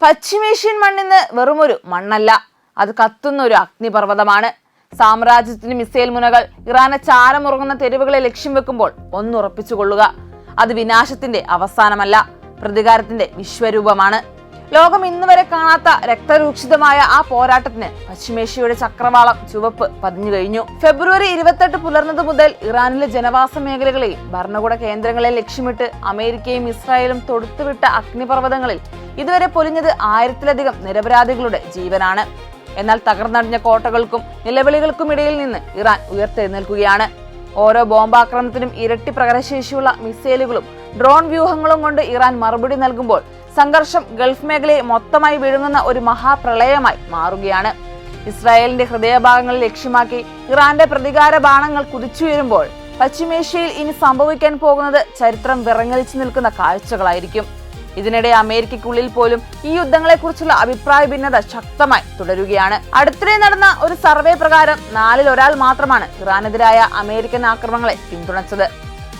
പശ്ചിമേഷ്യൻ മണ്ണിന്ന് വെറുമൊരു മണ്ണല്ല, അത് കത്തുന്ന ഒരു അഗ്നിപർവ്വതമാണ്. സാമ്രാജ്യത്തിന്റെ മിസൈൽ മുനകൾ ഇറാനെ ചാരമുറങ്ങുന്ന തെരുവുകളെ ലക്ഷ്യം വെക്കുമ്പോൾ ഒന്നുറപ്പിച്ചുകൊള്ളുക, അത് വിനാശത്തിന്റെ അവസാനമല്ല, പ്രതികാരത്തിന്റെ വിശ്വരൂപമാണ്. ലോകം ഇന്നുവരെ കാണാത്ത രക്തരൂക്ഷിതമായ ആ പോരാട്ടത്തിന് പശ്ചിമേഷ്യയുടെ ചക്രവാളം ചുവപ്പ് പതിഞ്ഞു കഴിഞ്ഞു. ഫെബ്രുവരി 28 പുലർന്നത് മുതൽ ഇറാനിലെ ജനവാസ മേഖലകളെയും ഭരണകൂട കേന്ദ്രങ്ങളെ ലക്ഷ്യമിട്ട് അമേരിക്കയും ഇസ്രായേലും തൊടുത്തുവിട്ട അഗ്നിപർവ്വതങ്ങളിൽ ഇതുവരെ പൊലിഞ്ഞത് 1000-ലധികം നിരപരാധികളുടെ ജീവനാണ്. എന്നാൽ തകർന്നടിഞ്ഞ കോട്ടകൾക്കും നിലവിളികൾക്കുമിടയിൽ നിന്ന് ഇറാൻ ഉയർത്തെഴുന്നേൽക്കുകയാണ്. ഓരോ ബോംബാക്രമണത്തിനും ഇരട്ടി പ്രകടശേഷിയുള്ള മിസൈലുകളും ഡ്രോൺ വ്യൂഹങ്ങളും കൊണ്ട് ഇറാൻ മറുപടി നൽകുമ്പോൾ സംഘർഷം ഗൾഫ് മേഖലയെ മൊത്തമായി വിഴുങ്ങുന്ന ഒരു മഹാപ്രളയമായി മാറുകയാണ്. ഇസ്രായേലിന്റെ ഹൃദയഭാഗങ്ങളിൽ ലക്ഷ്യമാക്കി ഇറാന്റെ പ്രതികാര ബാണങ്ങൾ കുതിച്ചുയരുമ്പോൾ പശ്ചിമേഷ്യയിൽ ഇനി സംഭവിക്കാൻ പോകുന്നത് ചരിത്രം വിറങ്ങലിച്ചു നിൽക്കുന്ന കാഴ്ചകളായിരിക്കും. ഇതിനിടെ അമേരിക്കയ്ക്കുള്ളിൽ പോലും ഈ യുദ്ധങ്ങളെക്കുറിച്ചുള്ള അഭിപ്രായ ഭിന്നത ശക്തമായി തുടരുകയാണ്. അടുത്തിടെ നടന്ന ഒരു സർവേ പ്രകാരം 4-ൽ 1 മാത്രമാണ് ഇറാനെതിരായ അമേരിക്കൻ ആക്രമണങ്ങളെ പിന്തുണച്ചത്.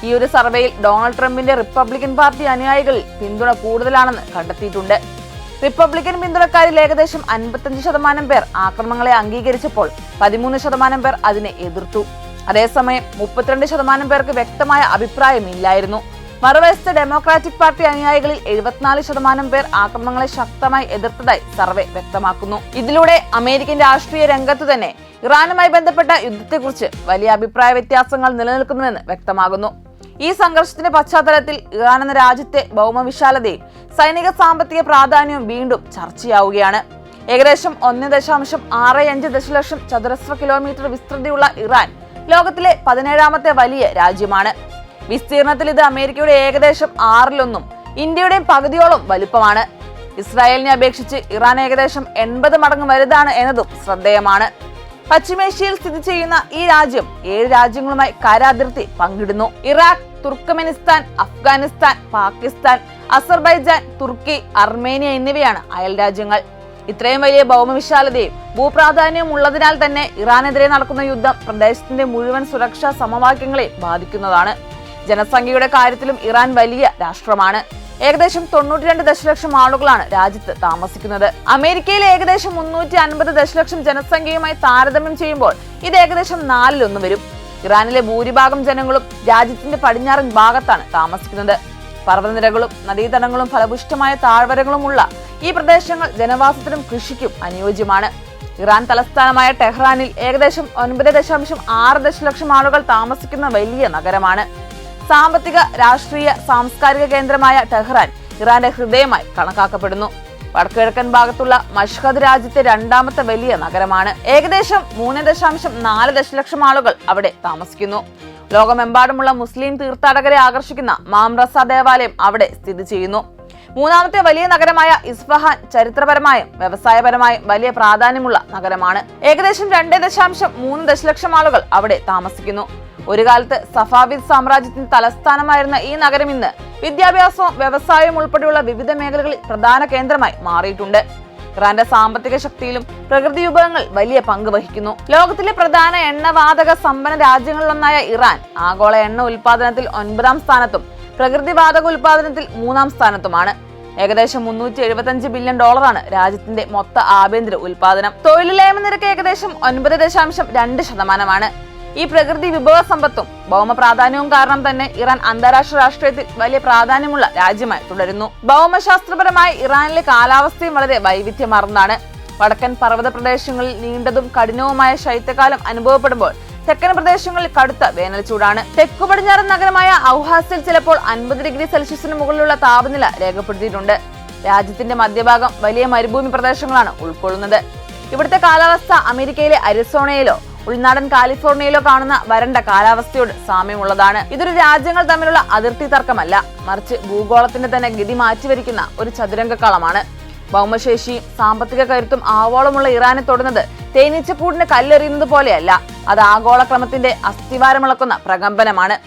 ഈ ഒരു സർവേയിൽ ഡൊണാൾഡ് ട്രംപിന്റെ റിപ്പബ്ലിക്കൻ പാർട്ടി അനുയായികളിൽ പിന്തുണ കൂടുതലാണെന്ന് കണ്ടെത്തിയിട്ടുണ്ട്. റിപ്പബ്ലിക്കൻ പിന്തുണക്കാരിൽ ഏകദേശം 55% പേർ ആക്രമണങ്ങളെ അംഗീകരിച്ചപ്പോൾ 13% പേർ അതിനെ എതിർത്തു. അതേസമയം 32% പേർക്ക് വ്യക്തമായ അഭിപ്രായമില്ലായിരുന്നു. മറുവശത്ത് ഡെമോക്രാറ്റിക് പാർട്ടി അനുയായികളിൽ 74% പേർ ആക്രമണങ്ങളെ ശക്തമായി എതിർത്തതായി സർവേ വ്യക്തമാക്കുന്നു. ഇതിലൂടെ അമേരിക്കൻ രാഷ്ട്രീയ രംഗത്തു തന്നെ ഇറാനുമായി ബന്ധപ്പെട്ട യുദ്ധത്തെക്കുറിച്ച് വലിയ അഭിപ്രായ വ്യത്യാസങ്ങൾ നിലനിൽക്കുന്നുവെന്ന് വ്യക്തമാകുന്നു. ഈ സംഘർഷത്തിന്റെ പശ്ചാത്തലത്തിൽ ഇറാൻ എന്ന രാജ്യത്തെ ഭൗമവിശാലതയും സൈനിക സാമ്പത്തിക പ്രാധാന്യവും വീണ്ടും ചർച്ചയാവുകയാണ്. ഏകദേശം 1.65 ദശലക്ഷം ചതുരശ്ര കിലോമീറ്റർ വിസ്തൃതിയുള്ള ഇറാൻ ലോകത്തിലെ 17ാമത്തെ വലിയ രാജ്യമാണ്. വിസ്തീർണത്തിൽ ഇത് അമേരിക്കയുടെ ഏകദേശം 1/6, ഇന്ത്യയുടെ പകുതിയോളം വലുപ്പമാണ്. ഇസ്രായേലിനെ അപേക്ഷിച്ച് ഇറാൻ ഏകദേശം 80 മടങ്ങ് വലുതാണ് എന്നതും ശ്രദ്ധേയമാണ്. പശ്ചിമേഷ്യയിൽ സ്ഥിതി ചെയ്യുന്ന ഈ രാജ്യം 7 രാജ്യങ്ങളുമായി കരാതിർത്തി പങ്കിടുന്നു. ഇറാഖ്, തുർക്കമെനിസ്ഥാൻ, അഫ്ഗാനിസ്ഥാൻ, പാകിസ്ഥാൻ, അസർബൈജാൻ, തുർക്കി, അർമേനിയ എന്നിവയാണ് അയൽ രാജ്യങ്ങൾ. ഇത്രയും വലിയ ഭൗമവിശാലതയും ഭൂപ്രാധാന്യവും ഉള്ളതിനാൽ തന്നെ ഇറാനെതിരെ നടക്കുന്ന യുദ്ധം പ്രദേശത്തിന്റെ മുഴുവൻ സുരക്ഷാ സമവാക്യങ്ങളെ ബാധിക്കുന്നതാണ്. ജനസംഖ്യയുടെ കാര്യത്തിലും ഇറാൻ വലിയ രാഷ്ട്രമാണ്. ഏകദേശം 92 ദശലക്ഷം ആളുകളാണ് രാജ്യത്ത് താമസിക്കുന്നത്. അമേരിക്കയിലെ ഏകദേശം 350 ദശലക്ഷം ജനസംഖ്യയുമായി താരതമ്യം ചെയ്യുമ്പോൾ ഇത് ഏകദേശം 4-ൽ 1 വരും. ഇറാനിലെ ഭൂരിഭാഗം ജനങ്ങളും രാജ്യത്തിന്റെ പടിഞ്ഞാറൻ ഭാഗത്താണ് താമസിക്കുന്നത്. പർവ്വതനിരകളും നദീതടങ്ങളും ഫലപുഷ്ടമായ താഴ്വരകളുമുള്ള ഈ പ്രദേശങ്ങൾ ജനവാസത്തിനും കൃഷിക്കും അനുയോജ്യമാണ്. ഇറാൻ തലസ്ഥാനമായ ടെഹ്റാനിൽ ഏകദേശം 9.6 ദശലക്ഷം ആളുകൾ താമസിക്കുന്ന വലിയ നഗരമാണ്. സാമ്പത്തിക, രാഷ്ട്രീയ, സാംസ്കാരിക കേന്ദ്രമായ ടെഹ്റാൻ ഇറാന്റെ ഹൃദയമായി കണക്കാക്കപ്പെടുന്നു. വടക്കുകിഴക്കൻ ഭാഗത്തുള്ള മഷ്ഹദ് രാജ്യത്തെ 2ാമത്തെ വലിയ നഗരമാണ്. ഏകദേശം 3.4 ദശലക്ഷം ആളുകൾ അവിടെ താമസിക്കുന്നു. ലോകമെമ്പാടുമുള്ള മുസ്ലിം തീർത്ഥാടകരെ ആകർഷിക്കുന്ന മാംറസ ദേവാലയം അവിടെ സ്ഥിതി ചെയ്യുന്നു. 3ാമത്തെ വലിയ നഗരമായ ഇസ്ഫഹാൻ ചരിത്രപരമായും വ്യവസായപരമായും വലിയ പ്രാധാന്യമുള്ള നഗരമാണ്. ഏകദേശം 2.3 ദശലക്ഷം ആളുകൾ അവിടെ താമസിക്കുന്നു. ഒരു കാലത്ത് സഫാവിദ് സാമ്രാജ്യത്തിന്റെ തലസ്ഥാനമായിരുന്ന ഈ നഗരം ഇന്ന് വിദ്യാഭ്യാസവും വ്യവസായവും ഉൾപ്പെടെയുള്ള വിവിധ മേഖലകളിൽ പ്രധാന കേന്ദ്രമായി മാറിയിട്ടുണ്ട്. ഇറാന്റെ സാമ്പത്തിക ശക്തിയിലും പ്രകൃതി വിഭവങ്ങൾ വലിയ പങ്ക് വഹിക്കുന്നു. ലോകത്തിലെ പ്രധാന എണ്ണവാതക സമ്പന്ന രാജ്യങ്ങളിലൊന്നായ ഇറാൻ ആഗോള എണ്ണ ഉൽപാദനത്തിൽ 9ാം സ്ഥാനത്തും പ്രകൃതിവാതക ഉൽപാദനത്തിൽ 3ാം സ്ഥാനത്തുമാണ്. ഏകദേശം $375 ബില്യൺ രാജ്യത്തിന്റെ മൊത്ത ആഭ്യന്തര ഉൽപാദനം. തൊഴിലില്ലായ്മ നിരക്ക് ഏകദേശം 9.2%. ഈ പ്രകൃതി വിഭവ സമ്പത്തും ഭൗമ പ്രാധാന്യവും കാരണം തന്നെ ഇറാൻ അന്താരാഷ്ട്ര രാഷ്ട്രീയത്തിൽ വലിയ പ്രാധാന്യമുള്ള രാജ്യമായി തുടരുന്നു. ഭൗമശാസ്ത്രപരമായി ഇറാനിലെ കാലാവസ്ഥയും വളരെ വൈവിധ്യമാർന്നതാണ്. വടക്കൻ പർവ്വത പ്രദേശങ്ങളിൽ നീണ്ടതും കഠിനവുമായ ശൈത്യകാലം അനുഭവപ്പെടുമ്പോൾ തെക്കൻ പ്രദേശങ്ങളിൽ കടുത്ത വേനൽ ചൂടാണ്. തെക്കു പടിഞ്ഞാറൻ നഗരമായ ഔഹാസിൽ ചിലപ്പോൾ 50 ഡിഗ്രി സെൽഷ്യസിന് മുകളിലുള്ള താപനില രേഖപ്പെടുത്തിയിട്ടുണ്ട്. രാജ്യത്തിന്റെ മധ്യഭാഗം വലിയ മരുഭൂമി പ്രദേശങ്ങളാണ് ഉൾക്കൊള്ളുന്നത്. ഇവിടുത്തെ കാലാവസ്ഥ അമേരിക്കയിലെ അരിസോണയിലോ ഉൾനാടൻ കാലിഫോർണിയയിലോ കാണുന്ന വരണ്ട കാലാവസ്ഥയോട് സാമ്യമുള്ളതാണ്. ഇതൊരു രാജ്യങ്ങൾ തമ്മിലുള്ള അതിർത്തി തർക്കമല്ല, മറിച്ച് ഭൂഗോളത്തിന്റെ തന്നെ ഗതി മാറ്റിവരിക്കുന്ന ഒരു ചതുരംഗക്കളമാണ്. ഭൗമശേഷിയും സാമ്പത്തിക കരുത്തും ആവോളമുള്ള ഇറാനെ തൊടുന്നത് തേനീച്ചക്കൂടിന് കല്ലെറിയുന്നത് പോലെയല്ല, അത് ആഗോളക്രമത്തിന്റെ അസ്ഥിവാരമിളക്കുന്ന പ്രകമ്പനമാണ്.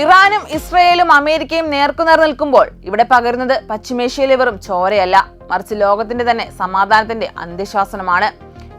ഇറാനും ഇസ്രയേലും അമേരിക്കയും നേർക്കുനേർ നിൽക്കുമ്പോൾ ഇവിടെ പകരുന്നത് പശ്ചിമേഷ്യയിലെ വെറും ചോരയല്ല, മറിച്ച് ലോകത്തിന്റെ തന്നെ സമാധാനത്തിന്റെ അന്ത്യശാസനമാണ്.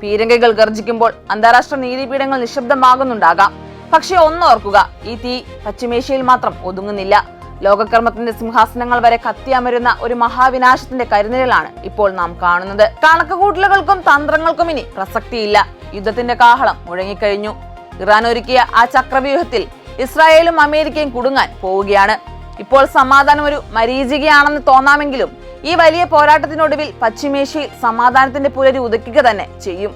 പീരങ്കികൾ ഗർജിക്കുമ്പോൾ അന്താരാഷ്ട്ര നീതിപീഠങ്ങൾ നിശബ്ദമാകുന്നുണ്ടാകാം. പക്ഷെ ഒന്നോർക്കുക, ഈ തീ പശ്ചിമേഷ്യയിൽ മാത്രം ഒതുങ്ങുന്നില്ല. ലോകക്രമത്തിന്റെ സിംഹാസനങ്ങൾ വരെ കത്തിയമരുന്ന ഒരു മഹാവിനാശത്തിന്റെ കരുനിഴലാണ് ഇപ്പോൾ നാം കാണുന്നത്. കണക്കുകൂട്ടലുകൾക്കും തന്ത്രങ്ങൾക്കും ഇനി പ്രസക്തിയില്ല. യുദ്ധത്തിന്റെ കാഹളം മുഴങ്ങിക്കഴിഞ്ഞു. ഇറാൻ ഒരുക്കിയ ആ ചക്രവ്യൂഹത്തിൽ ഇസ്രായേലും അമേരിക്കയും കുടുങ്ങാൻ പോവുകയാണ്. ഇപ്പോൾ സമാധാനം ഒരു മരീചികയാണെന്ന് തോന്നാമെങ്കിലും ഈ വലിയ പോരാട്ടത്തിനൊടുവിൽ പശ്ചിമേഷ്യയിൽ സമാധാനത്തിന്റെ പുലരി ഉദിക്കുക തന്നെ ചെയ്യും.